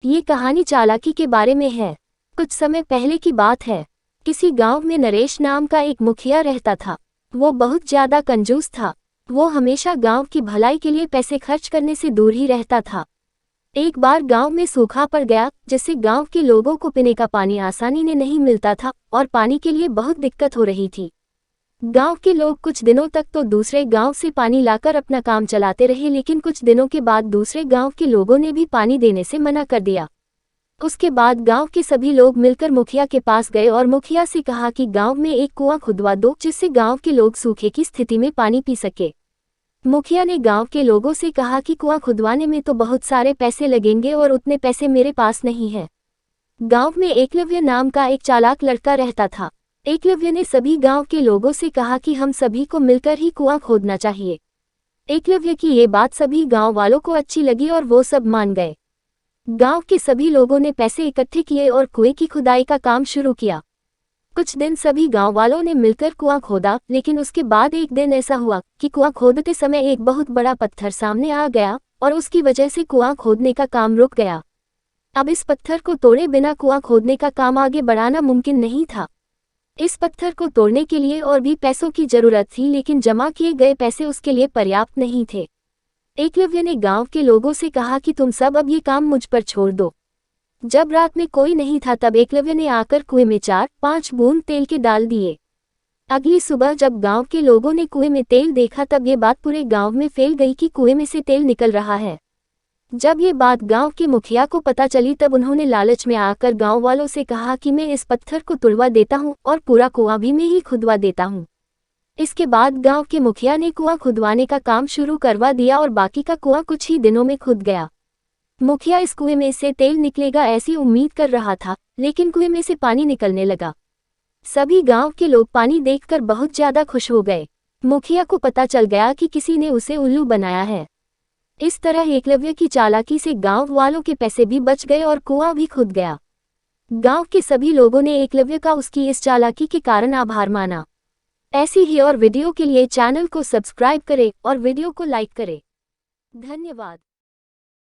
ये कहानी चालाकी के बारे में है। कुछ समय पहले की बात है। किसी गांव में नरेश नाम का एक मुखिया रहता था। वो बहुत ज्यादा कंजूस था। वो हमेशा गांव की भलाई के लिए पैसे खर्च करने से दूर ही रहता था। एक बार गांव में सूखा पड़ गया, जिससे गांव के लोगों को पीने का पानी आसानी से नहीं मिलता था और पानी के लिए बहुत दिक्कत हो रही थी। गांव के लोग कुछ दिनों तक तो दूसरे गांव से पानी लाकर अपना काम चलाते रहे, लेकिन कुछ दिनों के बाद दूसरे गांव के लोगों ने भी पानी देने से मना कर दिया। उसके बाद गांव के सभी लोग मिलकर मुखिया के पास गए और मुखिया से कहा कि गांव में एक कुआं खुदवा दो, जिससे गांव के लोग सूखे की स्थिति में पानी पी सके। मुखिया ने गांव के लोगों से कहा कि कुआं खुदवाने में तो बहुत सारे पैसे लगेंगे और उतने पैसे मेरे पास नहीं है। गांव में एकलव्य नाम का एक चालाक लड़का रहता था। एकलव्य ने सभी गांव के लोगों से कहा कि हम सभी को मिलकर ही कुआं खोदना चाहिए। एकलव्य की ये बात सभी गांव वालों को अच्छी लगी और वो सब मान गए। गांव के सभी लोगों ने पैसे इकट्ठे किए और कुएं की खुदाई का काम शुरू किया। कुछ दिन सभी गांव वालों ने मिलकर कुआं खोदा, लेकिन उसके बाद एक दिन ऐसा हुआ कि कुआं खोदते समय एक बहुत बड़ा पत्थर सामने आ गया और उसकी वजह से कुआं खोदने का काम रुक गया। अब इस पत्थर को तोड़े बिना कुआं खोदने का काम आगे बढ़ाना मुमकिन नहीं था। इस पत्थर को तोड़ने के लिए और भी पैसों की जरूरत थी, लेकिन जमा किए गए पैसे उसके लिए पर्याप्त नहीं थे। एकलव्य ने गांव के लोगों से कहा कि तुम सब अब ये काम मुझ पर छोड़ दो। जब रात में कोई नहीं था तब एकलव्य ने आकर कुएं में 4-5 बूंद तेल के डाल दिए। अगली सुबह जब गांव के लोगों ने कुएं में तेल देखा तब ये बात पूरे गांव में फैल गई कि कुएं में से तेल निकल रहा है। जब ये बात गांव के मुखिया को पता चली तब उन्होंने लालच में आकर गांव वालों से कहा कि मैं इस पत्थर को तुड़वा देता हूं और पूरा कुआं भी मैं ही खुदवा देता हूं। इसके बाद गांव के मुखिया ने कुआं खुदवाने का काम शुरू करवा दिया और बाकी का कुआं कुछ ही दिनों में खुद गया। मुखिया इस कुएं में से तेल निकलेगा ऐसी उम्मीद कर रहा था, लेकिन कुएं में से पानी निकलने लगा। सभी गांव के लोग पानी देखकर बहुत ज्यादा खुश हो गए। मुखिया को पता चल गया कि किसी ने उसे उल्लू बनाया है। इस तरह एकलव्य की चालाकी से गांव वालों के पैसे भी बच गए और कुआं भी खुद गया। गांव के सभी लोगों ने एकलव्य का उसकी इस चालाकी के कारण आभार माना। ऐसी ही और वीडियो के लिए चैनल को सब्सक्राइब करें और वीडियो को लाइक करें। धन्यवाद।